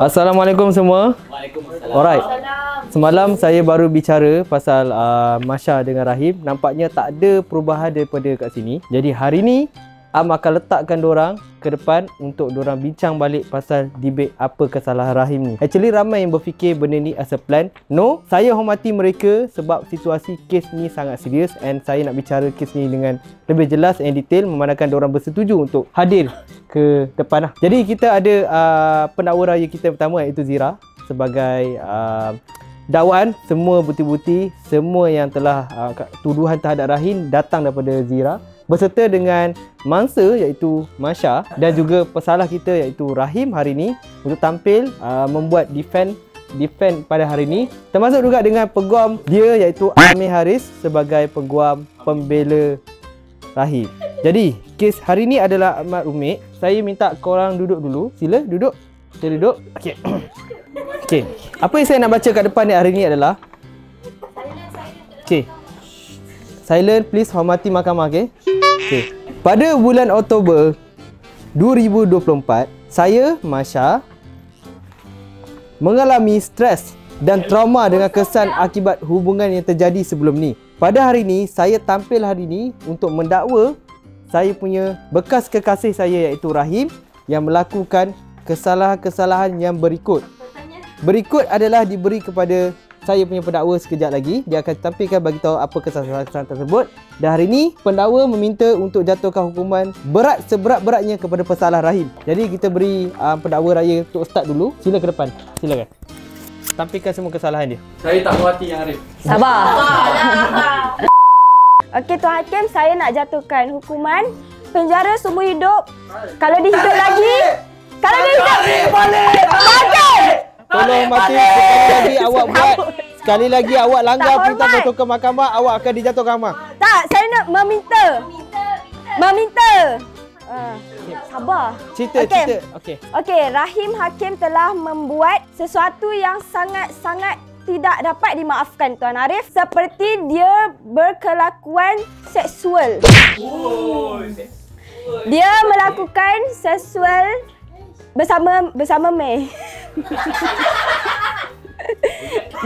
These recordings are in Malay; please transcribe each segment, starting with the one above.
Assalamualaikum semua. Waalaikumsalam. Alright. Semalam saya baru bicara pasal Masya dengan Rahim. Nampaknya tak ada perubahan daripada kat sini. Jadi hari ni Am akan letakkan dorang ke depan untuk dorang bincang balik pasal debate apa kesalahan Rahim ni. Actually ramai yang berfikir benda ni as a plan. No, saya hormati mereka sebab situasi kes ni sangat serius and saya nak bicara kes ni dengan lebih jelas and detail memandangkan dorang bersetuju untuk hadir ke depan lah. Jadi kita ada pendakwa raya kita pertama iaitu Zira sebagai dakwaan. Semua bukti-bukti, semua yang telah tuduhan terhadap Rahim datang daripada Zira berserta dengan mangsa iaitu Masya dan juga pesalah kita iaitu Rahim hari ni untuk tampil membuat defend pada hari ni, termasuk juga dengan peguam dia iaitu Amir Haris sebagai peguam pembela Rahim. Jadi kes hari ni adalah amat rumit. Saya minta korang duduk dulu. Sila duduk. Sila duduk. Okey. Okey. Apa yang saya nak baca kat depan ni hari ni adalah okey. Silent, please, hormati mahkamah, okey? Okey. Pada bulan Oktober 2024, saya, Masya, mengalami stres dan trauma dengan kesan akibat hubungan yang terjadi sebelum ni. Pada hari ni, saya tampil hari ni untuk mendakwa saya punya bekas kekasih saya iaitu Rahim yang melakukan kesalahan-kesalahan yang berikut. Berikut adalah diberi kepada saya punya pendakwa sekejap lagi. Dia akan tampilkan bagi tahu apa kesalahan tersebut. Dan hari ini pendakwa meminta untuk jatuhkan hukuman berat seberat-beratnya kepada pesalah Rahim. Jadi kita beri pendakwa raya untuk start dulu. Sila ke depan. Silakan. Tampilkan semua kesalahan dia. Saya tak puas hati yang Arif. Sabar. Okey Tuan Hakim, saya nak jatuhkan hukuman penjara seumur hidup. Kalau dia hidup lagi, kalau dia hidup balik. Tolong mati sekali lagi awak buat. Sekali lagi awak langgar perintah jatuhkan mahkamah, awak akan dijatuhkan mahkamah. Tak, saya nak meminta. Sabar. Cerita. Okey. Okey, Rahim Hakim telah membuat sesuatu yang sangat-sangat tidak dapat dimaafkan Tuan Arif, seperti dia berkelakuan seksual. Dia melakukan seksual bersama Mei.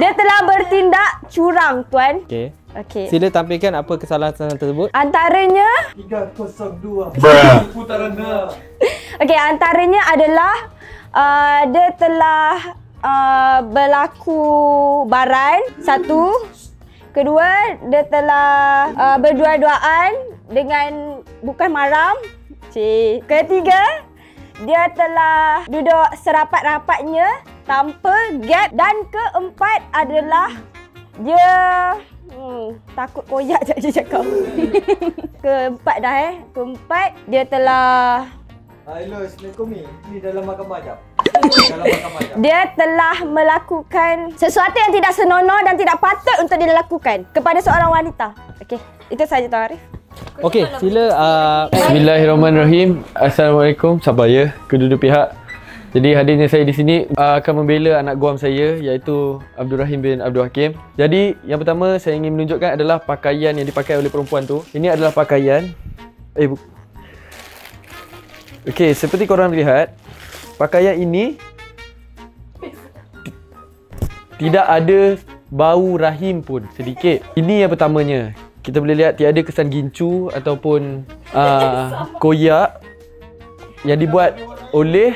Dia telah bertindak curang, Tuan. Okey. Sila tampilkan apa kesalahan tersebut. Antaranya 302 putaran 6. Okey, antaranya adalah dia telah berlaku baran. Satu. Kedua, dia telah berdua-duaan dengan bukan mahram. Ketiga, dia telah duduk serapat-rapatnya tanpa gap. Dan keempat adalah dia takut koyak je dia cakap. Keempat dah Keempat, dia telah Hello, Assalamualaikum ni dalam mahkamah jap. Dia telah melakukan sesuatu yang tidak senonoh dan tidak patut untuk dilakukan kepada seorang wanita. Okey, itu saja Tuan Arif. Okey, sila Bismillahirrahmanirrahim. Assalamualaikum, sabar ya, kedua-dua pihak. Jadi hadirnya saya di sini akan membela anak guam saya iaitu Abdul Rahim bin Abdul Hakim. Jadi yang pertama saya ingin menunjukkan adalah pakaian yang dipakai oleh perempuan tu. Ini adalah pakaian okey, seperti korang lihat, pakaian ini tidak ada bau Rahim pun sedikit. Ini yang pertamanya. Kita boleh lihat tiada kesan gincu ataupun koyak yang dibuat oleh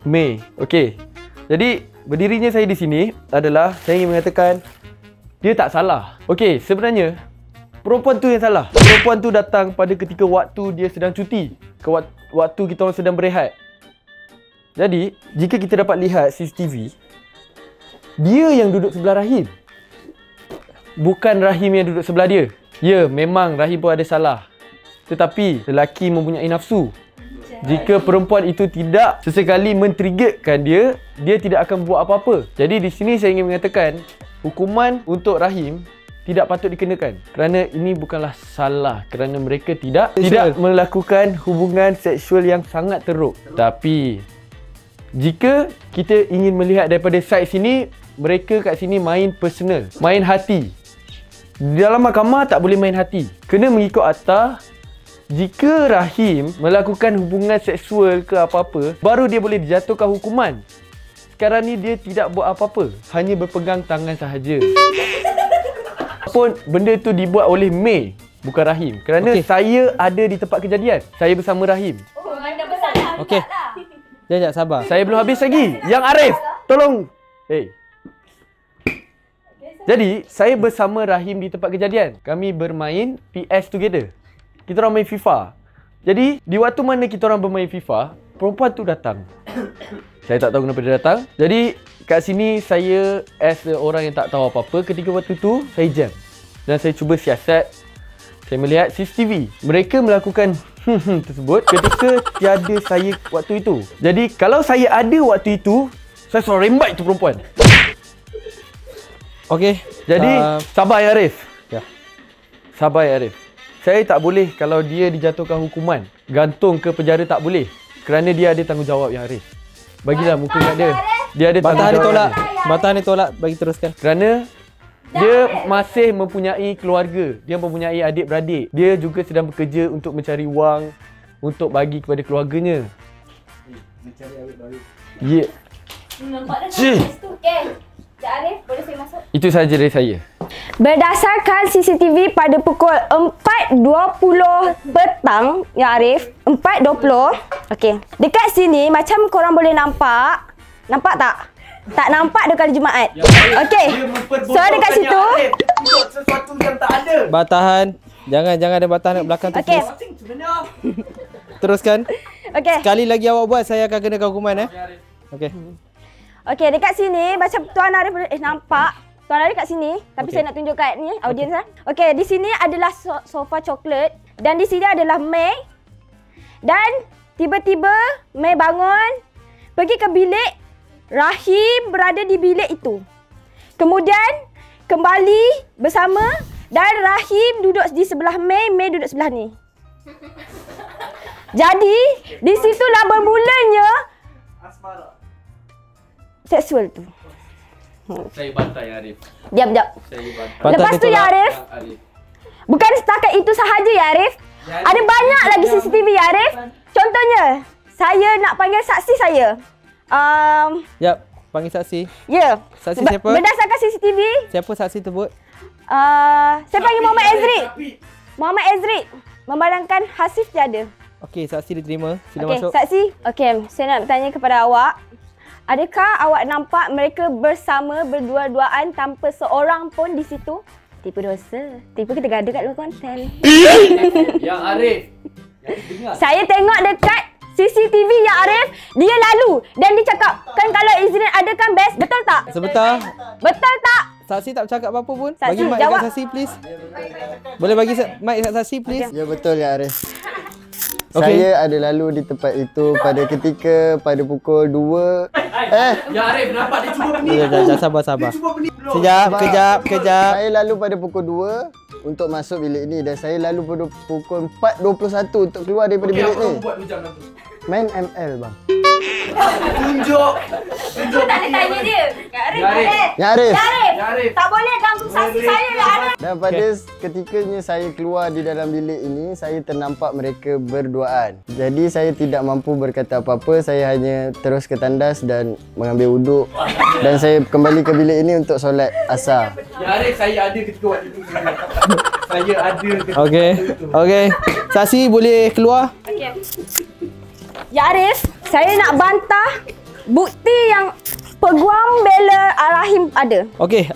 Mei. Okey. Jadi berdirinya saya di sini adalah saya ingin mengatakan dia tak salah. Okey, sebenarnya perempuan tu yang salah. Perempuan tu datang pada ketika waktu dia sedang cuti, waktu kita orang sedang berehat. Jadi, jika kita dapat lihat CCTV, dia yang duduk sebelah Rahim. Bukan Rahim yang duduk sebelah dia. Ya, memang Rahim pun ada salah. Tetapi, lelaki mempunyai nafsu. Jika perempuan itu tidak sesekali men-triggerkan dia, dia tidak akan buat apa-apa. Jadi, di sini saya ingin mengatakan, hukuman untuk Rahim tidak patut dikenakan. Kerana ini bukanlah salah. Kerana mereka tidak melakukan hubungan seksual yang sangat teruk. Tapi, jika kita ingin melihat daripada side sini, mereka kat sini main personal, main hati. Dalam mahkamah tak boleh main hati. Kena mengikut akta. Jika Rahim melakukan hubungan seksual ke apa-apa, baru dia boleh dijatuhkan hukuman. sekarang ni dia tidak buat apa-apa, hanya berpegang tangan sahaja. Pun benda tu dibuat oleh May, bukan Rahim. Kerana saya ada di tempat kejadian. Saya bersama Rahim. Oh, mana besar lah. Okey. Sekejap, sabar. Saya belum habis lagi. Yang Arif, tolong. Hey. Jadi, saya bersama Rahim di tempat kejadian. Kami bermain PS together. Kita orang main FIFA. Jadi, di waktu mana kita orang bermain FIFA, perempuan tu datang. Saya tak tahu kenapa dia datang. Jadi, kat sini saya as orang yang tak tahu apa-apa. Ketika waktu tu, saya jam. Dan saya cuba siasat. Saya melihat CCTV. Mereka melakukan tersebut ketika tiada saya waktu itu. Jadi, kalau saya ada waktu itu, saya suruh rembat itu perempuan. Okey. Jadi, sabar ya Arif. Ya. Sabar ya Arif. Saya tak boleh kalau dia dijatuhkan hukuman. Gantung ke penjara tak boleh. Kerana dia ada tanggungjawab yang Arif. Bagilah muka kat dia. Dia ada Batahan tanggungjawab. ditolak. Batahan ditolak. Bagi teruskan. Kerana dia masih mempunyai keluarga. Dia mempunyai adik-beradik. Dia juga sedang bekerja untuk mencari wang untuk bagi kepada keluarganya. Mencari awet-awet. Ya. Nampak dah Cik. kat situ. Okey. Cik Arif, boleh saya masuk? Itu sahaja dari saya. Berdasarkan CCTV pada pukul 4.20 petang, ya Arif, 4.20. Okey. Dekat sini macam korang boleh nampak. Nampak tak? Tak nampak dekat hari Jumaat. Okey. So dekat situ. Untuk sesuatu yang tak ada. Batahan. Jangan ada batahan kat belakang tu. Okey. Teruskan. Okey. Sekali lagi awak buat, saya akan kenakan hukuman Okey. Okey, dekat sini macam Tuan Arif boleh nampak. Tuan Arif kat sini, tapi saya nak tunjuk kat ni audiens lah. Okey, di sini adalah sofa coklat dan di sini adalah May. Dan tiba-tiba May bangun, pergi ke bilik. Rahim berada di bilik itu. Kemudian kembali bersama dan Rahim duduk di sebelah May, May duduk sebelah ni. Jadi, di situlah bermulanya Asmara. seksual tu. Saya bantai Arif. Diam. Saya bantai. Batahan Lepas tu ya ditolak. Arif, bukan setakat itu sahaja ya Arif. Ada banyak lagi CCTV ya Arif. Contohnya, saya nak panggil saksi saya. Yap, panggil saksi. Ya. Saksi siapa? Berdasarkan CCTV, Siapa saksi tersebut? saya panggil Muhammad Ezri. Muhammad Ezri memandangkan Hasif tiada. Okey, saksi diterima. Sila Okey, masuk. saksi. Okey, saya nak bertanya kepada awak. Adakah awak nampak mereka bersama berdua-duaan tanpa seorang pun di situ? Tipu dosa. Tipu kita gaduh kat luar konten. Yang Arif. Saya tengok dekat CCTV ya Arif, dia lalu dan dia cakap, kan kalau Izrin ada kan best, betul tak? Sebentar. Betul tak? Saksi tak bercakap apa-apa pun. Saksi, Bagi mic jawab. dekat saksi please. Boleh bagi mic dekat saksi please? Ya betul ya Arif. Okey. Saya ada lalu di tempat itu pada pukul 2. Ya Arif, nampak dia cuba beni. Sekejap, sabar. Kejap. Saya lalu pada pukul 2 untuk masuk bilik ni dan saya lalu pada pukul 4.21 untuk keluar daripada bilik ni. Buat macam tu. Main ML bang. Tunjuk. Tak ada tanya dia. Kak Arif. Ya Arif. Ya Arif. Ya Arif. Tak boleh ganggu saksi saya ya Arif. Dan pada ketikanya saya keluar di dalam bilik ini, saya ternampak mereka berduaan. Jadi saya tidak mampu berkata apa-apa, saya hanya terus ke tandas dan mengambil wuduk. Dan saya kembali ke bilik ini untuk solat asar. Ya Arif, saya ada ketika waktu itu. Saya ada ketika Okey. Saksi boleh keluar? Okey. Ya Arif, saya nak bantah bukti yang peguam bela Rahim ada. Okey,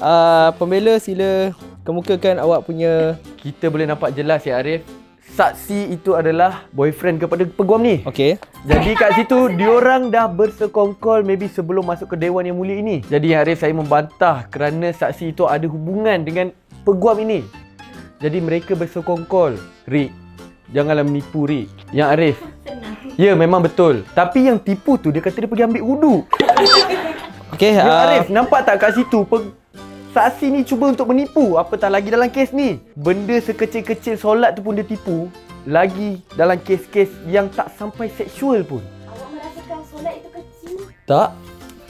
pembela sila kemukakan awak punya. Kita boleh nampak jelas ya Arif. Saksi itu adalah boyfriend kepada peguam ni. Okey. Jadi kat situ diorang dah bersekongkol maybe sebelum masuk ke Dewan Yang Mulia ini. Jadi Arif, saya membantah kerana saksi itu ada hubungan dengan peguam ini. Jadi mereka bersekongkol. Rik, janganlah menipu Rik. Yang Arif. Ya memang betul. Tapi yang tipu tu dia kata dia pergi ambil wudu. Okey, Yang Arif, nampak tak kat situ saksi ni cuba untuk menipu. Apatah lagi dalam kes ni. Benda sekecil-kecil solat tu pun dia tipu. Lagi dalam kes-kes yang tak sampai seksual pun. Awak merasakan solat itu kecil? Tak.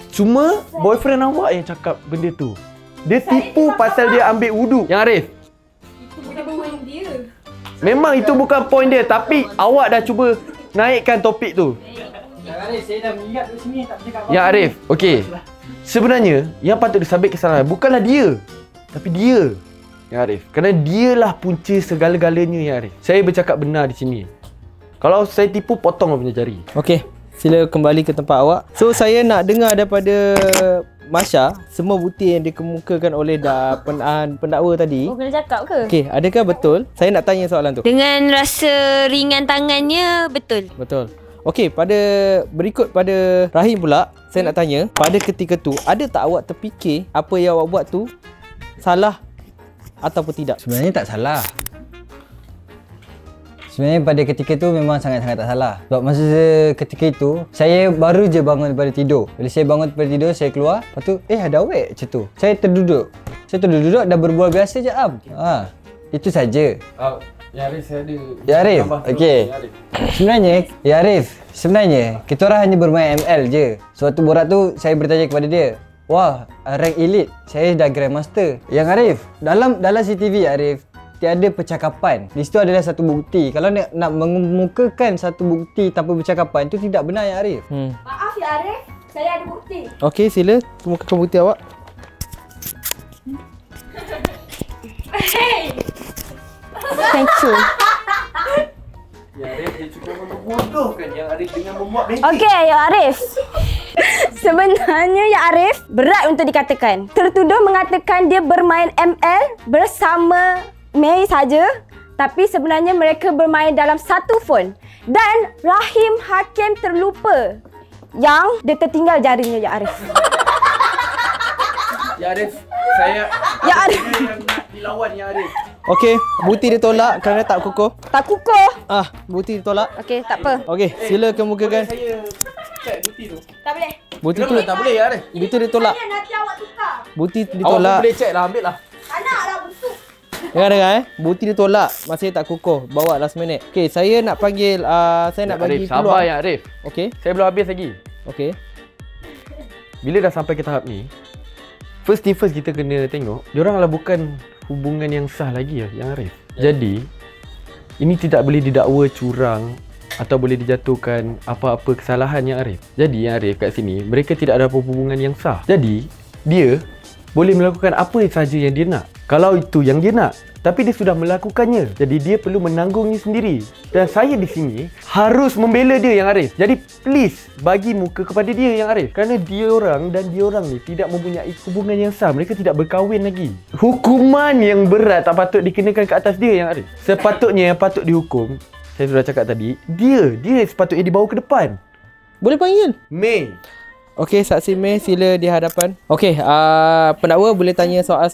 Cuma boyfriend awak yang cakap benda tu. Dia tipu pasal dia ambil wudu. Yang Arif, Itu bukan poin dia. memang itu bukan point dia. Tapi awak dah cuba naikkan topik tu. Yang Arif, saya dah mengingat kat sini tak cakap apa-apa. Yang Arif, okey. Sebenarnya yang patut disabit kesalahan bukanlah dia, tapi dia. Yang Arif, kerana dialah punca segala-galanya Yang Arif. Saya bercakap benar di sini. Kalau saya tipu, potong punya jari. Okey, sila kembali ke tempat awak. So saya nak dengar daripada Masya semua bukti yang dikemukakan oleh pendakwa tadi. Oh, kena cakap ke? Okey, adakah betul? Saya nak tanya soalan tu. Dengan rasa ringan tangannya, betul. Betul. Okey, berikut pada Rahim pula, saya nak tanya, pada ketika tu ada tak awak terfikir apa yang awak buat tu salah ataupun tidak? Sebenarnya tak salah. Sebenarnya pada ketika tu memang sangat-sangat tak salah. Sebab masa ketika itu, saya baru je bangun daripada tidur. Bila saya bangun daripada tidur, saya keluar. Lepas tu, ada awet macam tu. Saya terduduk dan berbual biasa je, Am. Itu saja. Ya Arif, saya ada. Ya Arif, okey. Sebenarnya, kita orang hanya bermain ML je. Suatu borak tu, saya bertanya kepada dia, wah, rank elite, saya dah Grandmaster. Yang Arif, dalam CCTV Arif, tiada percakapan. Di situ adalah satu bukti. Kalau nak mengemukakan satu bukti tanpa percakapan, itu tidak benar ya Arif. Maaf ya Arif, saya ada bukti. Okey, sila kemukakan bukti awak. Hey. Thank you. Ya Arif, dia cuba membodohkan Yang Arif dengan membuat bebek. Okey, ya Arif. Sebenarnya ya Arif, berat untuk dikatakan. Tertuduh mengatakan dia bermain ML bersama Mei saja, tapi sebenarnya mereka bermain dalam satu phone. Dan Rahim Hakim terlupa yang dia tertinggal jarinya ya Arif. Ya Arif, saya Ya Arif. yang nak dilawan Ya Arif. Okey, bukti ditolak kerana tak kukuh. Tak kukuh. Bukti ditolak. Okey, tak apa. Okey, sila kemukakan. Saya cek bukti tu. Tak boleh. Bukti tu Tak boleh Ya Arif. Bukti ditolak. Nanti awak tukar. Bukti Awak pun ditolak. boleh check lah, ambil lah. Anaklah busuk. Dengar bukti ditolak. Masih tak kukuh. Bawa last minute. Okey, saya nak panggil saya nak bagi Arif, sabar peluang. Yang Arif. Okey. Saya belum habis lagi. Okey. Bila dah sampai ke tahap ni, first thing first kita kena tengok, diorang lah bukan hubungan yang sah lagi ya, Yang Arif. Jadi, ini tidak boleh didakwa curang atau boleh dijatuhkan apa-apa kesalahan Yang Arif. Jadi Yang Arif kat sini, mereka tidak ada hubungan yang sah. Jadi, dia boleh melakukan apa saja yang dia nak. Kalau itu yang dia nak, tapi dia sudah melakukannya. Jadi dia perlu menanggungnya sendiri. Dan saya di sini harus membela dia Yang Arif. Jadi please bagi muka kepada dia Yang Arif. Kerana dia orang ni tidak mempunyai hubungan yang sah. Mereka tidak berkahwin lagi. Hukuman yang berat tak patut dikenakan ke atas dia Yang Arif. Sepatutnya yang patut dihukum, saya sudah cakap tadi, dia sepatutnya dibawa ke depan. Boleh panggil. Mei. Okey, saksi Mei sila di hadapan. Okey, pendakwa boleh tanya soal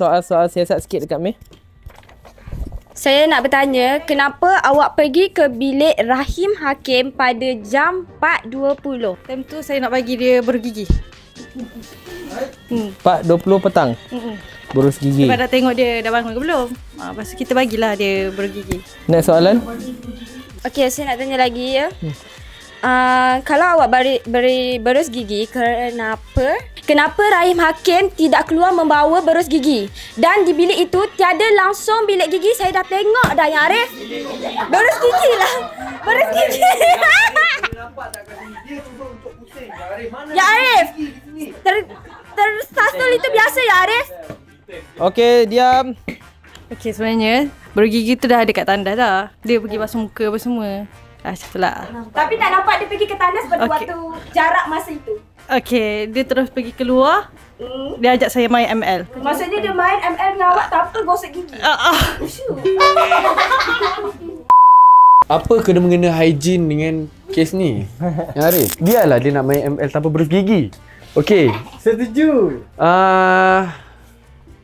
siasat sikit dekat Mei? Saya nak bertanya, kenapa awak pergi ke bilik Rahim Hakim pada jam 4.20? Time tu saya nak bagi dia bergigi. 4.20 petang. Berus gigi. Sebab dah tengok dia dah bangun ke belum. Lepas tu kita bagilah dia bergigi. Next soalan. Okey, saya nak tanya lagi ya. Kalau awak berus gigi, kenapa Rahim Hakim tidak keluar membawa berus gigi? Dan di bilik itu tiada langsung bilik gigi. Saya dah tengok dah Yang Arif. Berus gigi lah. Berus gigi. Nampak tak kat sini? Dia cuba untuk pusing Ya Arif. Mana Ya Arif. gigi di sini? Tersasul itu biasa Ya Arif. Okey, diam. Okey, sebenarnya bergigi tu dah ada kat tandas dah. Dia pergi basuh muka apa semua. Macam tu lah. Tapi tak nampak dia pergi ke tandas pada Okey. waktu jarak masa itu. Okey, dia terus pergi keluar. Dia ajak saya main ML. Maksudnya dia main ML dengan awak tanpa gosok gigi. Apa kena-mengena hygiene dengan kes ni? Yang Arif, biarlah dia nak main ML tanpa berus gigi. Okey. Setuju.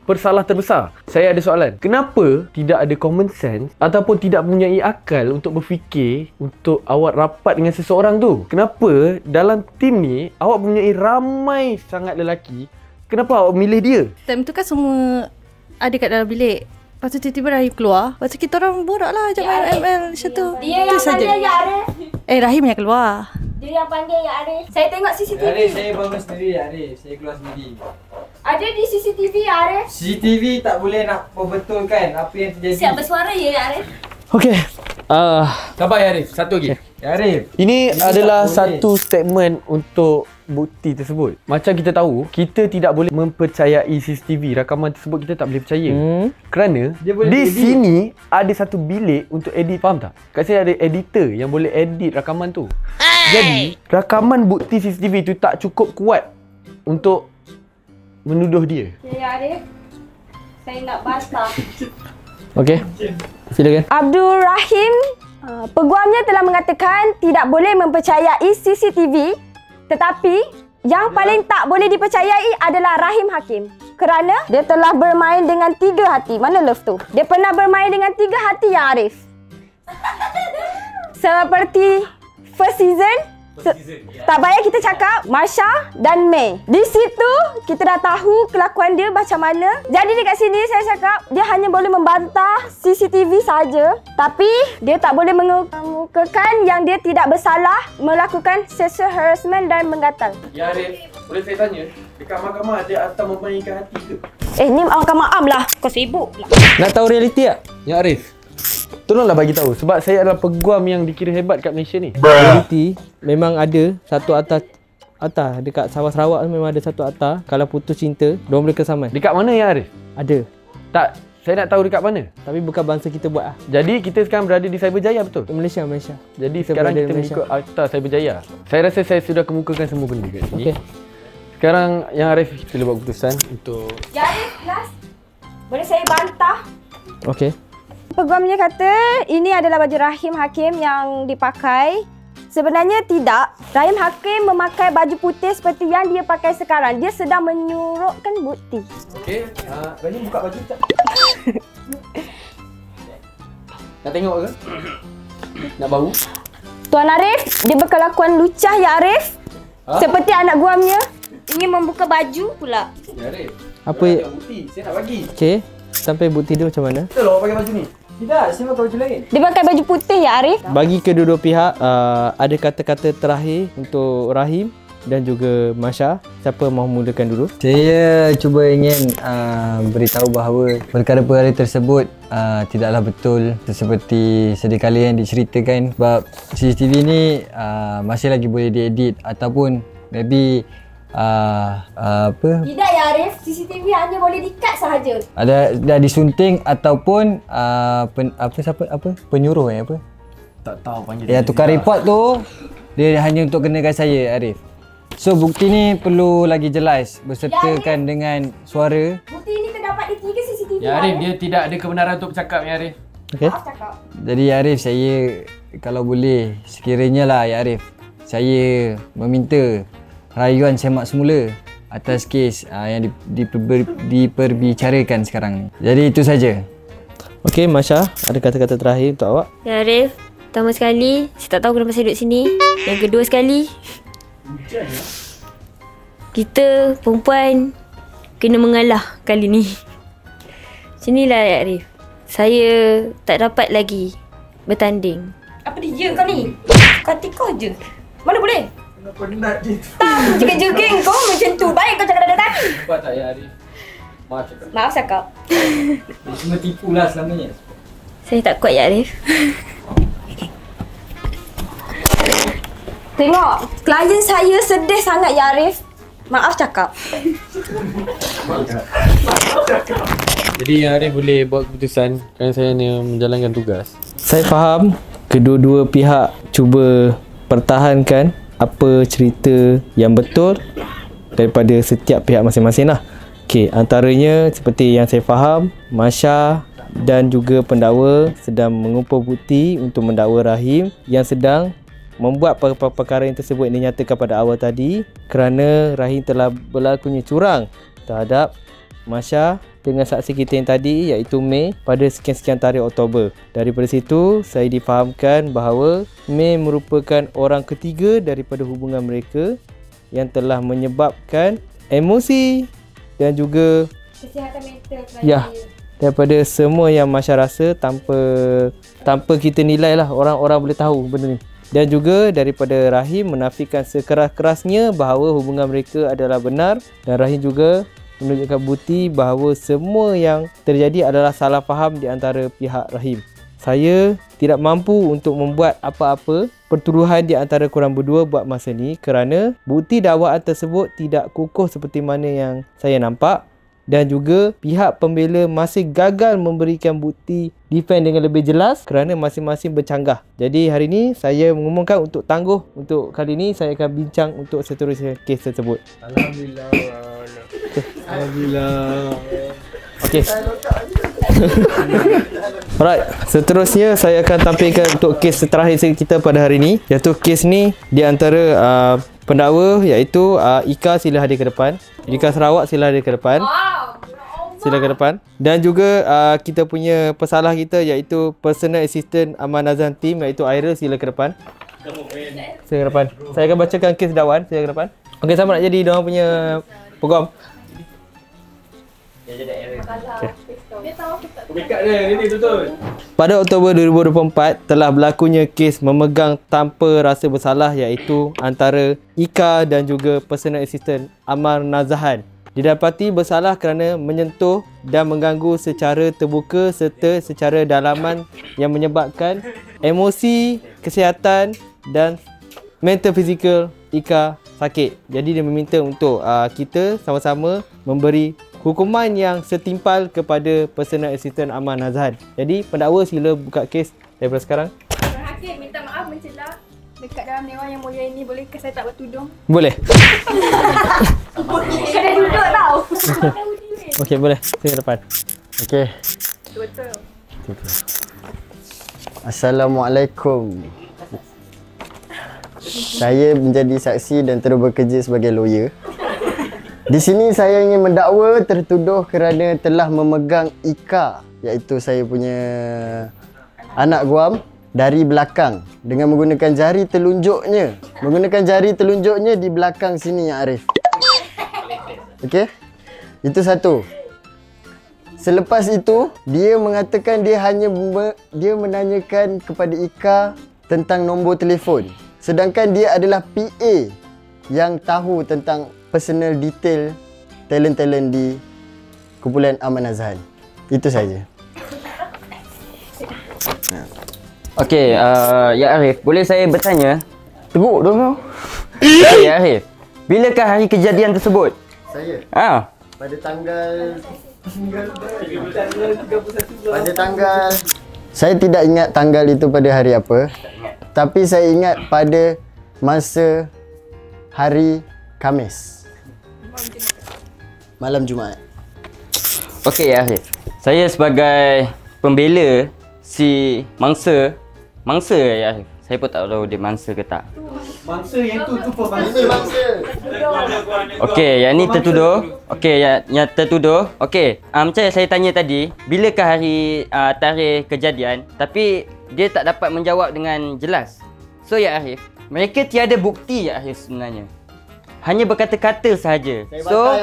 Persalah terbesar. Saya ada soalan. Kenapa tidak ada common sense ataupun tidak mempunyai akal untuk berfikir untuk awak rapat dengan seseorang tu? Kenapa dalam tim ni awak mempunyai ramai sangat lelaki? Kenapa awak milih dia? Time tu kan semua ada kat dalam bilik. Lepas tu tiba-tiba Rahim keluar. Lepas tu kita orang borak lah ajak main ML macam tu. Dia yang panggil Ya Arif. Rahim yang keluar. Dia yang panggil Ya Arif. Saya tengok CCTV. Arif, saya bangun sendiri ya Arif. Saya keluar sendiri. Ada di CCTV Ya Arif. CCTV tak boleh nak perbetulkan apa yang terjadi. Siap bersuara ya Arif. Okey. Sabar ya Arif, satu lagi. Ya Arif. Ini adalah satu statement untuk bukti tersebut. Macam kita tahu, kita tidak boleh mempercayai CCTV. Rakaman tersebut kita tak boleh percaya. Kerana di sini ada satu bilik untuk edit. Faham tak? Kat sini ada editor yang boleh edit rakaman tu. Jadi, rakaman bukti CCTV tu tak cukup kuat untuk menuduh dia. Ya Arif, saya nak bantah. Okey. Silakan. Abdul Rahim, peguamnya telah mengatakan tidak boleh mempercayai CCTV, tetapi yang paling tak boleh dipercayai adalah Rahim Hakim. Kerana dia telah bermain dengan 3 hati. Mana love tu? Dia pernah bermain dengan 3 hati ya Arif. Seperti first season. Tak payah kita cakap Marsha dan May. Di situ kita dah tahu kelakuan dia macam mana. Jadi dekat sini saya cakap dia hanya boleh membantah CCTV saja, tapi dia tak boleh mengemukakan yang dia tidak bersalah melakukan sexual harassment dan menggatal. Ya Arif, boleh saya tanya? Dekat mahkamah ada akta memainkan hati ke? Ni mahkamah lah. Kau sibuk pula. Nak tahu realiti tak? Ya Arif, tolonglah bagi tahu sebab saya adalah peguam yang dikira hebat kat Malaysia ni. Realiti memang ada satu atas dekat Sabah Sarawak memang ada satu atas. Kalau putus cinta, diorang boleh kesaman. Dekat mana ya Arif? Ada. Tak, saya nak tahu dekat mana. Tapi bukan bangsa kita buat lah. Jadi kita sekarang berada di Cyberjaya betul? Malaysia. Jadi Kita sekarang berada kita di Malaysia. mengikut akta Cyberjaya. Saya rasa saya sudah kemukakan semua benda kat sini. Okey. Sekarang yang Arif sila buat keputusan untuk Ya Arif, last. Boleh saya bantah? Okey. Peguamnya kata ini adalah baju Rahim Hakim yang dipakai. Sebenarnya tidak. Rahim Hakim memakai baju putih seperti yang dia pakai sekarang. Dia sedang menyurukkan bukti. Okey, Rahim buka baju tak? Nak tengok ke? Nak bau? Tuan Arif, dia berkelakuan lucah ya Arif. Seperti anak guamnya. Ingin membuka baju pula. Ya Arif. Apa? Bukti, saya nak bagi. Okey. Sampai bukti dia macam mana? Betul lah awak pakai baju ni. Tidak, saya pakai baju lain. Dia pakai baju putih ya Arif. Bagi kedua-dua pihak, ada kata-kata terakhir untuk Rahim dan juga Marsha. Siapa mahu mulakan dulu? Saya cuba ingin beritahu bahawa perkara-perkara tersebut tidaklah betul seperti sedia kala yang diceritakan, sebab CCTV ni masih lagi boleh diedit ataupun maybe Tidak ya Arif, CCTV hanya boleh di-cut sahaja. ada dah disunting ataupun penyuruh apa? Tak tahu panggil. Ya, tukar report tu dia hanya untuk kenakan saya Arif. So bukti ni perlu lagi jelas bersertakan dengan suara. Bukti ini terdapat di 3 CCTV. Ya Arif, dia tidak ada kebenaran untuk bercakap ya Arif. Okey. Maaf cakap. Jadi Arif, saya kalau boleh sekiranya lah ya Arif, saya meminta rayuan semak semula atas kes yang diperbicarakan sekarang ni. Jadi itu saja. Okey, Marsha, ada kata-kata terakhir untuk awak? Ya Arif, pertama sekali, saya tak tahu kenapa saya duduk sini. Yang kedua sekali, kita perempuan kena mengalah kali ni. Sinilah ya Arif, saya tak dapat lagi bertanding. Apa dia kau ni? Kau je. Mana boleh? Penat je. Tak, jeging-jeging kau macam tu. Baik kau cakap dari tadi. Nampak tak ya Arif? Maaf cakap. Maaf cakap. Cuma tipu lah selamanya. Saya tak kuat ya Arif. Tengok, klien saya sedih sangat ya Arif. Maaf cakap. Jadi ya Arif boleh buat keputusan kerana saya hanya menjalankan tugas. Saya faham kedua-dua pihak cuba pertahankan apa cerita yang betul daripada setiap pihak masing-masing lah. Okey, antaranya seperti yang saya faham, Marsha dan juga pendakwa sedang mengumpul bukti untuk mendakwa Rahim yang sedang membuat perkara yang tersebut yang dinyatakan pada awal tadi kerana Rahim telah berlakunya curang terhadap Marsha dengan saksi kita yang tadi iaitu May pada sekian-sekian tarikh Oktober. Daripada situ saya difahamkan bahawa May merupakan orang ketiga daripada hubungan mereka yang telah menyebabkan emosi dan juga Kesihatan mental ya, daripada semua yang Marsha rasa tanpa kita nilai lah, orang-orang boleh tahu benda ni. Dan juga daripada Rahim menafikan sekeras-kerasnya bahawa hubungan mereka adalah benar, dan Rahim juga menunjukkan bukti bahawa semua yang terjadi adalah salah faham di antara pihak Rahim. saya tidak mampu untuk membuat apa-apa pertuduhan di antara korang berdua buat masa ni kerana bukti dakwaan tersebut tidak kukuh seperti mana yang saya nampak dan juga pihak pembela masih gagal memberikan bukti defend dengan lebih jelas kerana masing-masing bercanggah. Jadi hari ni saya mengumumkan untuk tangguh untuk kali ni saya akan bincang untuk seterusnya kes tersebut. Alhamdulillah. Alhamdulillah. Okey. Alright, seterusnya saya akan tampilkan untuk kes terakhir kita pada hari ini, iaitu kes ni di antara pendakwa iaitu Ika, sila hadir ke depan. Ika Sarawak, sila hadir ke depan. Sila ke depan. Dan juga kita punya pesalah kita iaitu personal assistant Aman Nazhan team iaitu Aira, sila ke depan. Sila ke depan. Saya akan bacakan kes dakwaan, sila ke depan. Okey, siapa nak jadi diorang punya peguam? Pada Oktober 2024 telah berlakunya kes memegang tanpa rasa bersalah iaitu antara Ika dan juga personal assistant Amar Nazhan. Didapati bersalah kerana menyentuh dan mengganggu secara terbuka serta secara dalaman yang menyebabkan emosi, kesihatan dan mental fizikal Ika sakit. Jadi dia meminta untuk kita sama-sama memberi hukuman yang setimpal kepada personal assistant Aman Nazhan. Jadi pendakwa sila buka kes daripada sekarang. Hakim minta maaf mencela dekat dalam Dewan Yang Mulia ini, bolehkah saya tak bertudung? Boleh. Kena duduk tau. Okey, boleh. Sila depan. Okey. Betul. Assalamualaikum. Saya menjadi saksi dan terus bekerja sebagai lawyer. Di sini saya ingin mendakwa tertuduh kerana telah memegang Ika, iaitu saya punya anak guam, dari belakang dengan menggunakan jari telunjuknya. Menggunakan jari telunjuknya di belakang sini, ya Arif. Okey? Itu satu. Selepas itu, dia mengatakan dia menanyakan kepada Ika tentang nombor telefon. Sedangkan dia adalah PA yang tahu tentang personal detail talent-talent di kumpulan Aman Nazhan. Itu saja. Okey, Ya Arif, boleh saya bertanya? Teruk dong. Okey, Ya Arif. Bilakah hari kejadian tersebut? Saya Pada tanggal saya tidak ingat tanggal itu pada hari apa. Tapi saya ingat pada masa hari Khamis. Malam Jumaat. Okey, Ya Arif. Saya sebagai pembela si mangsa, Ya Arif. Saya pun tak tahu dia mangsa ke tak. Mangsa yang tu pemangsa. Ini mangsa. Okey, yang ni tertuduh. Okey, yang tertuduh. Okey, macam yang saya tanya tadi, bilakah hari tarikh kejadian, tapi dia tak dapat menjawab dengan jelas. So, Ya Arif, mereka tiada bukti, Ya Arif, sebenarnya. Hanya berkata-kata sahaja. So,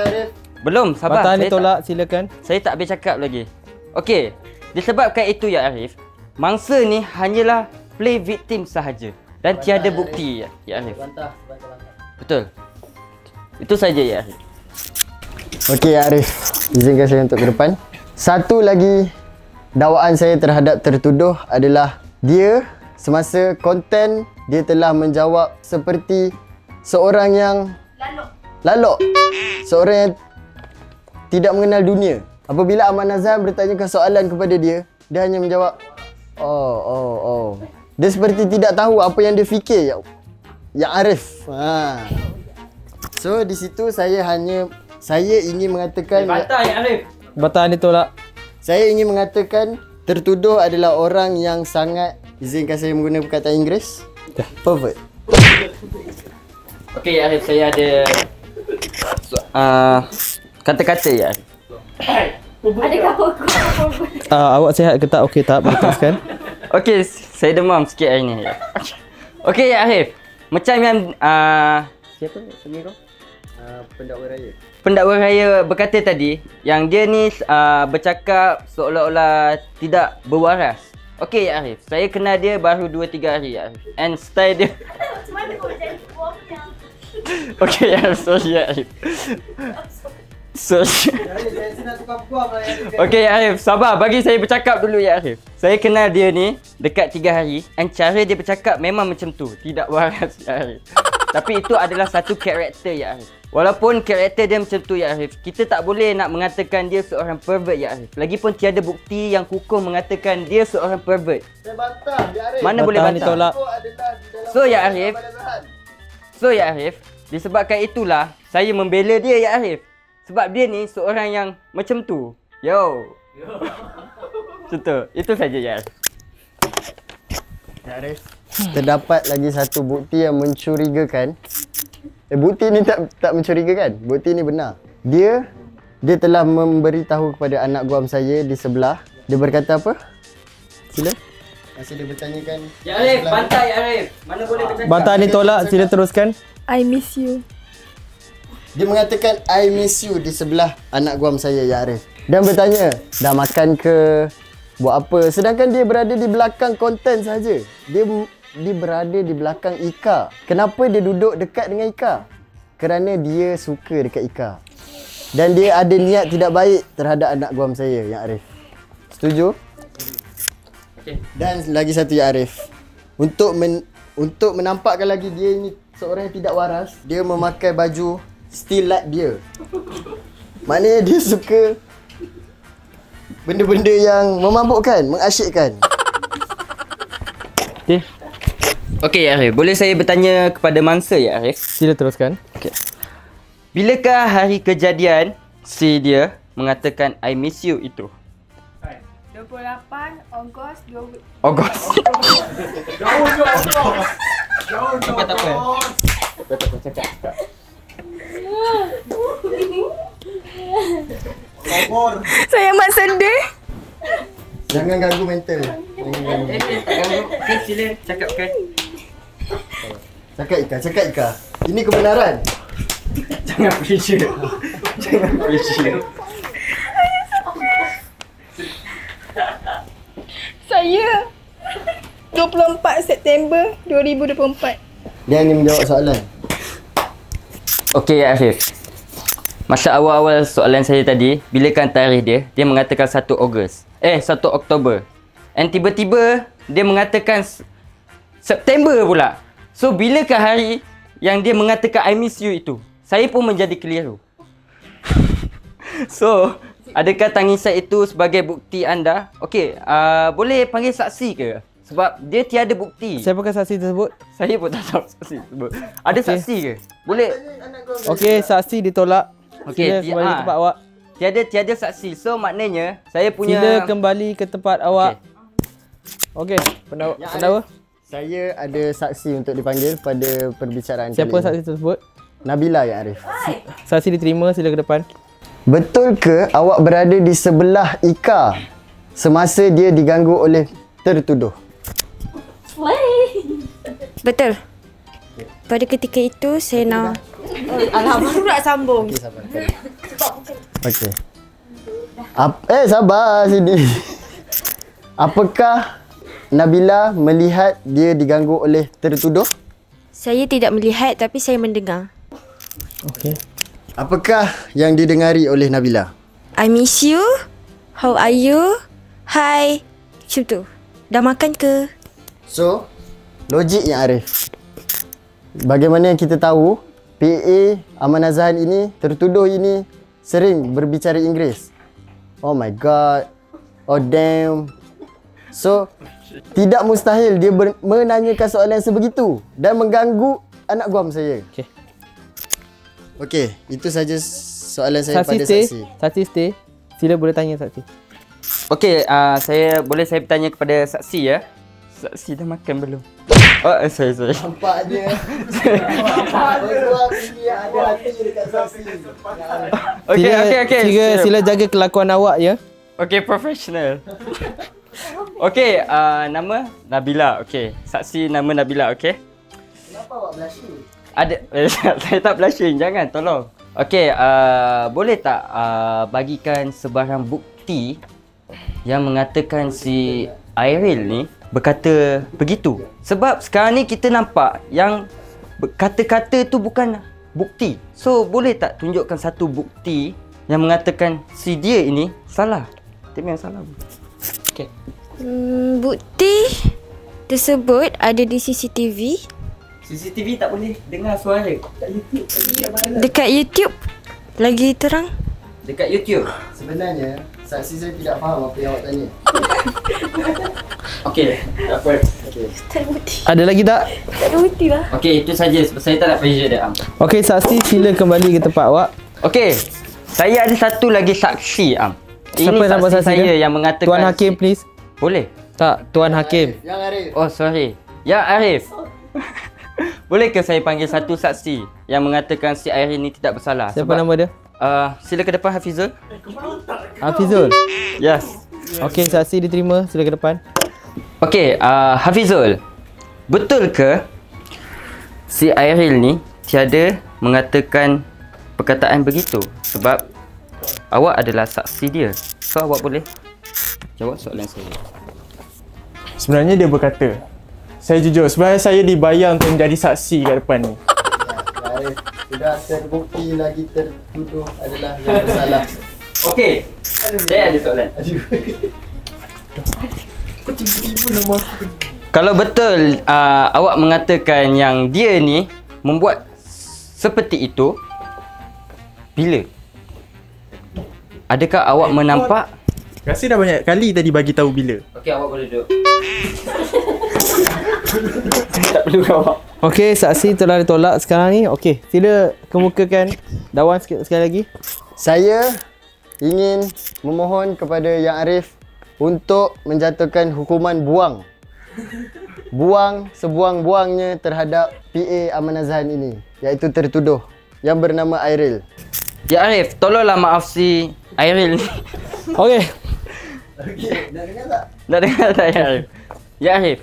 belum, sabar. Batal ditolak, silakan. Saya tak habis cakap lagi. Okey, disebabkan itu, Ya Arif, mangsa ni hanyalah play victim sahaja dan tiada bukti, Ya Arif. Betul. Itu saja, Ya Arif. Okey, Ya Arif, izinkan saya untuk ke depan. Satu lagi dakwaan saya terhadap tertuduh adalah dia semasa konten dia telah menjawab seperti seorang yang lalok. Seorang yang tidak mengenal dunia. Apabila Aman Nazhan bertanyakan soalan kepada dia, dia hanya menjawab oh. Dia seperti tidak tahu apa yang dia fikir, Ya Arif. So di situ saya ingin mengatakan Batal, Ya Arif. Batal ditolak. Saya ingin mengatakan tertuduh adalah orang yang sangat, izinkan saya menggunakan perkataan Inggeris, pervert. Okey, Ya Arif, saya ada kata-kata, Ya Arif. Adakah hukum? Awak sihat ke tak? Okey tak? Boleh teruskan. Okey, saya demam sikit hari ni. Okey, Ya Arif. Macam yang siapa nama kau? Pendakwa raya. Pendakwa raya berkata tadi yang dia ni bercakap seolah-olah tidak berwaras. Okey, Ya Arif, saya kenal dia baru 2-3 hari, Ya Arif. And style dia Macam mana kau jadi buangnya? okey, Ya Arif, sorry, Ya Arif. So okay Arif, sabar bagi saya bercakap dulu ya Arif. Saya kenal dia ni dekat 3 hari dan cara dia bercakap memang macam tu, tidak waras ya Arif. Tapi itu adalah satu karakter ya Arif. Walaupun karakter dia macam tu ya Arif, kita tak boleh nak mengatakan dia seorang pervert ya Arif. Lagipun tiada bukti yang kukuh mengatakan dia seorang pervert. Saya bantah ya Arif. Mana boleh Ni bantah? tolak. So ya Arif, disebabkan itulah saya membela dia ya Arif. Sebab dia ni seorang yang macam tu. Yo. Macam tu. Itu saja ya Arif. Ya Arif. Terdapat lagi satu bukti yang mencurigakan. Bukti ni tak mencurigakan. Bukti ni benar. Dia telah memberitahu kepada anak guam saya di sebelah. Dia berkata apa? Sila. Masa dia bertanyakan. Ya Arif, bantah ya Arif. Mana boleh bercakap? Bantah ni tolak, sila teruskan. I miss you. Dia mengatakan I miss you di sebelah anak guam saya ya Arif. Dan bertanya, dah makan ke? Buat apa? Sedangkan dia berada di belakang konten saja. Dia berada di belakang Ika. Kenapa dia duduk dekat dengan Ika? Kerana dia suka dekat Ika. Dan dia ada niat tidak baik terhadap anak guam saya ya Arif. Setuju? Okey. Dan lagi satu ya Arif. Untuk menampakkan lagi dia ini seorang yang tidak waras, dia memakai baju still like dia. Maknanya dia suka benda-benda yang memabukkan, mengasyikkan. Okey, Okey ya Arif, boleh saya bertanya kepada mangsa ya Arif? sila teruskan. Okey. Bilakah hari kejadian si dia mengatakan I miss you itu? 28 Ogos 20... Ogos. Tak apa. Saya amat sedih. Jangan ganggu mental. Jangan ganggu. Okey, sila cakapkan. Cakap Ika. Ini kebenaran. Jangan pressure. Jangan pressure. Saya 24 September 2024. Dia hanya menjawab soalan. Okey ya Arif. Masa awal-awal soalan saya tadi, bilakan tarikh dia? Dia mengatakan 1 Ogos. 1 Oktober. And tiba-tiba dia mengatakan September pula. So bilakah hari yang dia mengatakan I miss you itu? Saya pun menjadi keliru. So, adakah tangisan itu sebagai bukti anda? Okey, boleh panggil saksi ke? Sebab dia tiada bukti. Siapakah saksi tersebut? Saya pun tak tahu saksi tersebut. Ada saksi ke? Boleh. Okey, saksi ditolak. Okey, Sila kembali ke tempat awak. Tiada saksi. So maknanya saya punya Sila kembali ke tempat awak. Okey, pendakwa. Saya ada saksi untuk dipanggil pada perbicaraan Siapa kali ini. saksi tersebut? Nabila ya Arif. Saksi diterima, sila ke depan. Betul ke awak berada di sebelah Ika semasa dia diganggu oleh tertuduh? Betul. Pada ketika itu saya nak... Baru nak sambung. Okey. Sabar sini. Apakah Nabila melihat dia diganggu oleh tertuduh? Saya tidak melihat tapi saya mendengar. Okey. Apakah yang didengari oleh Nabila? I miss you. How are you? Hi. Macam tu. Dah makan ke? So, logiknya Arif. Bagaimana yang kita tahu, PA Aman Azhan ini, tertuduh ini sering berbicara Inggeris. Oh my god. Oh damn. So, tidak mustahil dia menanyakan soalan sebegitu dan mengganggu anak guam saya. Okey. Okey, itu saja soalan saya pada stay. saksi. Saksi stay. Sila boleh tanya saksi. Okey, saya bertanya kepada saksi ya. Saksi dah makan belum? Oh, sorry. Nampaknya ini ada hati dekat saksi. Okey. Sila jaga kelakuan awak ya. Okey, professional. Okey, nama Nabila. Okey, saksi nama Nabila, okey? Kenapa awak blushing? Ada saya tak blushing, jangan tolong. Okey, boleh tak bagikan sebarang bukti yang mengatakan si Airil ni berkata begitu? Sebab sekarang ni kita nampak yang kata-kata tu bukan bukti. So boleh tak tunjukkan satu bukti yang mengatakan si dia ini salah. Dia memang salah. Okay. Bukti tersebut ada di CCTV. CCTV tak boleh dengar suara. Dekat YouTube lagi terang. Dekat YouTube. Sebenarnya saksi saya tidak faham apa yang awak tanya. Okey, apa? Okey. Ada lagi tak? Tak ada bukti lah. Okey, itu saja. Saya tak nak pressure dia. Okey, saksi sila kembali ke tempat awak. Okey. Saya ada satu lagi saksi, Siapa Ini nama saksi saksi saya dia? yang mengatakan Tuan Hakim, please. Boleh? Tak, Tuan Hakim. Yang Arif. Oh, sorry. Ya, Arif. Bolehkah saya panggil satu saksi yang mengatakan si Irene ni tidak bersalah? Siapa nama dia? Sila ke depan, Hafizul. Hafizul. Yes. Okey, saksi diterima. Sila ke depan. Okey, Hafizul. Betul ke si Irene ni tiada mengatakan perkataan begitu? Sebab awak adalah saksi dia. So, awak boleh jawab soalan saya. Sebenarnya dia berkata, saya jujur, sebenarnya saya dibayar untuk menjadi saksi kat depan ni. Ya Arif, sudah terbukti lagi tertuduh adalah yang bersalah. Okey. Saya ada soalan. Kalau betul awak mengatakan yang dia ni membuat seperti itu, bila? Adakah awak menampak? Rasa dah banyak kali tadi bagi tahu bila. Okey, awak boleh duduk. Tak perlu awak. Okey, saksi telah ditolak sekarang ni. Okey, sila kemukakan dakwaan sekali lagi. Saya ingin memohon kepada Yang Arif untuk menjatuhkan hukuman buang. Buang sebuang-buangnya terhadap PA Aman Azhan ini, iaitu tertuduh yang bernama Airil. Ya Arif, tolonglah maaf si Airil ni. Okey. Okey, nak dengar tak? Nak dengar tak ya Arif? Ya Arif,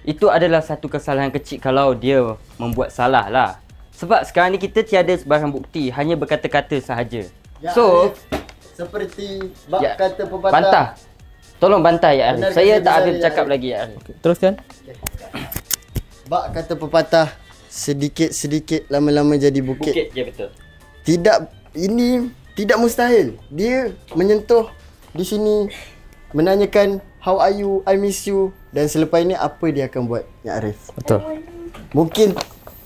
itu adalah satu kesalahan kecil kalau dia membuat salah lah. Sebab sekarang ni kita tiada sebarang bukti, hanya berkata-kata sahaja. Ya So, Arif, seperti bab ya, kata pepatah. bantah. Tolong bantah ya Arif. Benar Saya kata tak besar habis ya, bercakap Arif. lagi ya Arif. Teruskan. Bab kata pepatah, sedikit-sedikit lama-lama jadi bukit. Bukit, ya betul. Ini tidak mustahil. Dia menyentuh di sini, menanyakan how are you, I miss you, dan selepas ini apa dia akan buat, Ya Arif? Betul. Mungkin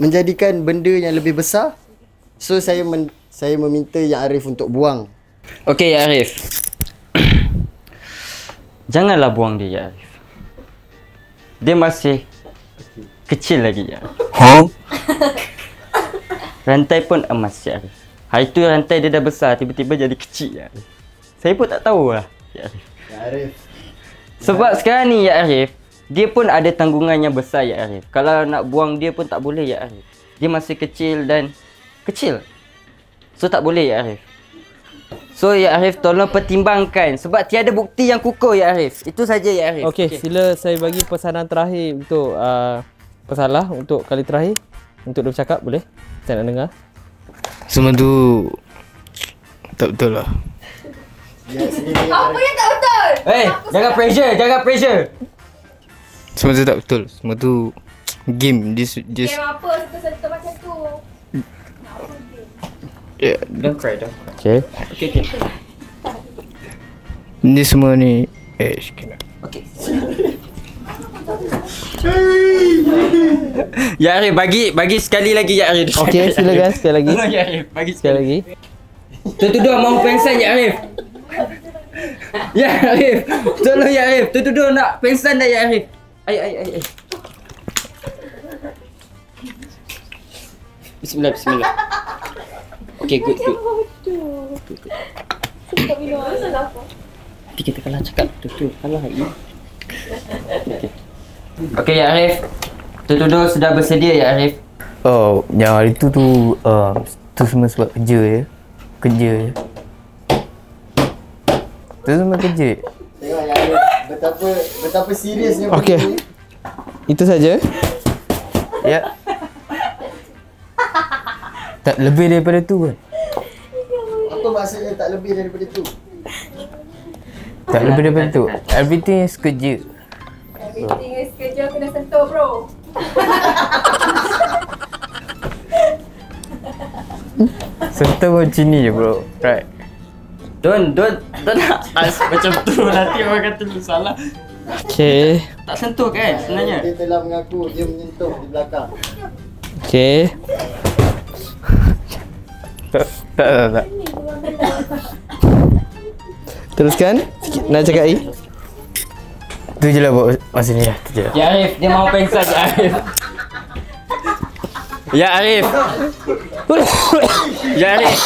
menjadikan benda yang lebih besar. So saya meminta Yang Arif untuk buang. Okey ya Arif. Janganlah buang dia ya Arif. Dia masih kecil lagi ya Arif. Rantai pun emas ya Arif. Hari tu rantai dia dah besar, tiba-tiba jadi kecil ya Arif. Saya pun tak tahulah ya Arif. Ya Arif. Sebab sekarang ni ya Arif, dia pun ada tanggungan yang besar ya Arif. Kalau nak buang dia pun tak boleh ya Arif. Dia masih kecil dan kecil. So tak boleh ya Arif. So ya Arif, tolong pertimbangkan sebab tiada bukti yang kukuh ya Arif. Itu saja ya Arif. Okey, sila saya bagi pesanan terakhir untuk pesalah untuk kali terakhir untuk dia bercakap, boleh? Saya nak dengar. Semua tu tak betul lah. Ya, sendiri Apa yang tak betul? Jangan pressure, jangan pressure. Semua tu tak betul. Semua tu game. Just Game apa serta-serta macam tu? yeah. Don't cry, don't Okey. cry. Okay. Ni semua ni kena. Okay. Ya Arif, bagi sekali lagi ya Arif. Okey, silakan sekali lagi. Tolong ya Arif, bagi Sekali lagi. Tertuduh mahu pengsan ya Arif. Ya Arif, tolong ya Arif. Tertuduh nak pengsan dah ya Arif. Ay. Bismillah. Okay, good. Nanti kita kalah cakap tu kalah lagi. Okay ya Arif. Tertuduh sudah bersedia ya Arif. Oh, yang hari tu semua sebab kerja je. Tu semua kerja. Tengok Ya Arif, betapa seriusnya benda Okey. ni. Itu saja. Ya. Tak lebih daripada tu kan? Apa maksudnya tak lebih daripada tu? Tak lebih daripada tu. Everything is kerja. Everything is kerja kena sentuh bro. Serta macam ni je bro. Right. Don't nak macam tu. Nanti orang kata lu salah. Okey. Tak sentuh kan sebenarnya? Dia telah mengaku dia menyentuh di belakang. Okey. Tak. Teruskan. Sikit nak cakap I. Tu je lah buat masa ni lah. Tu je lah. Ya Arif, dia mau pengsan ya Arif. Ya Arif. Ya Arif.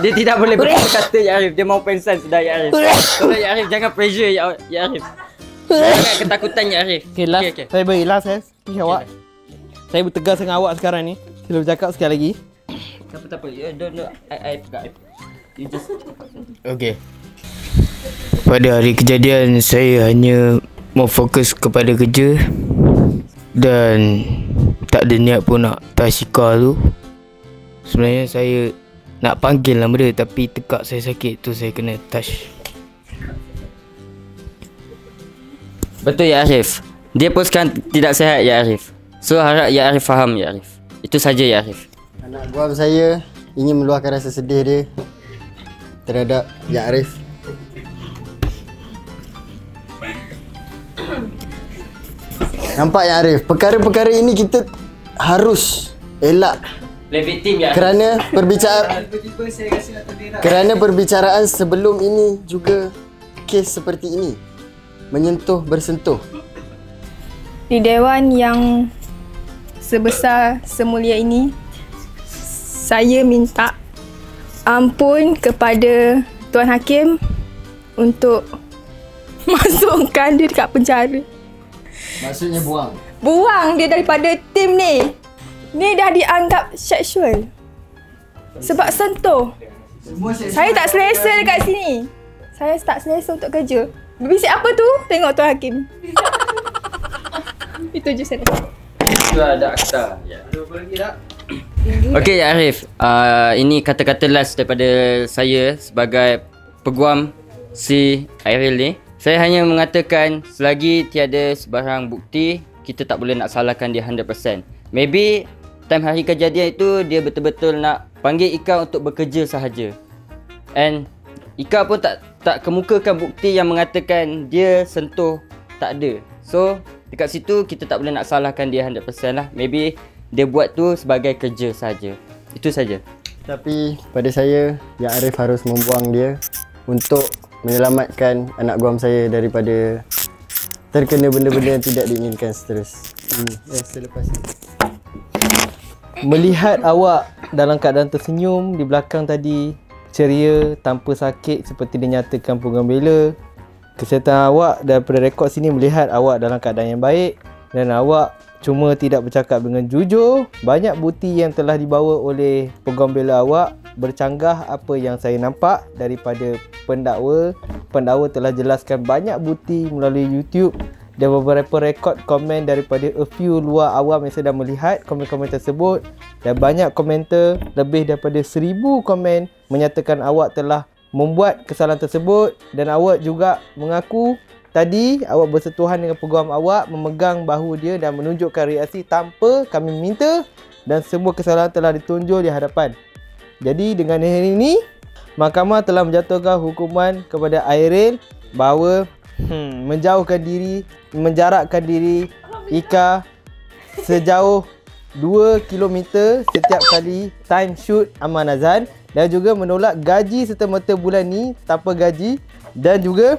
Dia tidak boleh berkata ya Arif. Dia mau pengsan sudah ya Arif. Tolong ya Arif, jangan pressure ya Arif. Jangan ketakutan ya Arif. Okay, last. Okay. Saya beri last speech awak. Saya bertegas dengan awak sekarang ni. Sila bercakap sekali lagi. Tak apa. Don't I pegang. You just Okey. Pada hari kejadian saya hanya mau fokus kepada kerja dan tak ada niat pun nak touch Ika tu. Sebenarnya saya nak panggil nama dia tapi tekak saya sakit tu saya kena touch. betul ya Arif. Dia pun sekarang tidak sihat ya Arif. So harap ya Arif faham ya Arif. Itu saja ya Arif. Anak guam saya ingin meluahkan rasa sedih dia terhadap Ya Arif. Nampak Ya Arif, perkara-perkara ini kita harus elak Play victim ya Arif. Kerana perbicaraan sebelum ini juga kes seperti ini. Menyentuh bersentuh. Di dewan yang sebesar semulia ini, saya minta ampun kepada Tuan Hakim untuk masukkan dia dekat penjara. Maksudnya buang. Buang dia daripada tim ni. Ni dah dianggap seksual. Sebab sentuh. Saya tak selesa dekat sini. Saya tak selesa untuk kerja. Berbisik apa tu? Tengok Tuan Hakim. Itu je saya rasa. Itu ada akta. Ya. Okey ya Arif. Ini kata-kata last daripada saya sebagai peguam si Airil ni. Saya hanya mengatakan selagi tiada sebarang bukti, kita tak boleh nak salahkan dia 100%. Maybe time hari kejadian itu dia betul-betul nak panggil Ika untuk bekerja sahaja. And Ika pun tak kemukakan bukti yang mengatakan dia sentuh, tak ada. So dekat situ kita tak boleh nak salahkan dia 100% lah. Maybe dia buat tu sebagai kerja saja. Itu saja. Tapi pada saya, Ya Arif harus membuang dia untuk menyelamatkan anak guam saya daripada terkena benda-benda yang tidak diinginkan selepas ini. Melihat awak dalam keadaan tersenyum di belakang tadi, ceria, tanpa sakit seperti dinyatakan peguam bela, kesihatan awak daripada rekod sini melihat awak dalam keadaan yang baik dan awak cuma tidak bercakap dengan jujur. Banyak bukti yang telah dibawa oleh peguam bela awak bercanggah apa yang saya nampak daripada pendakwa. Pendakwa telah jelaskan banyak bukti melalui YouTube dan beberapa rekod komen daripada a few luar awam yang sedang melihat komen-komen tersebut, dan banyak komentar, lebih daripada 1000 komen menyatakan awak telah membuat kesalahan tersebut. Dan awak juga mengaku tadi awak bersentuhan dengan peguam awak, memegang bahu dia dan menunjukkan reaksi tanpa kami minta, dan semua kesalahan telah ditunjuk di hadapan. Jadi dengan hari ini, mahkamah telah menjatuhkan hukuman kepada Airil bahawa menjauhkan diri, menjarakkan diri Ika sejauh 2 km setiap kali time shoot aman azan, dan juga menolak gaji serta-merta bulan ni tanpa gaji, dan juga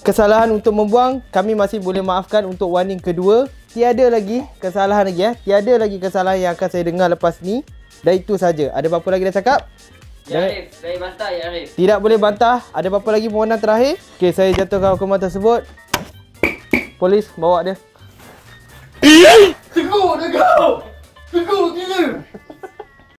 kesalahan untuk membuang kami masih boleh maafkan untuk warning kedua. Tiada lagi kesalahan lagi tiada lagi kesalahan yang akan saya dengar lepas ni. Dan itu saja. Ada apa-apa lagi nak cakap? Ya Arif, saya bantah ya Arif. Tidak boleh bantah. Ada apa-apa lagi permohonan terakhir? Okey, saya jatuhkan hukuman tersebut. Polis bawa dia.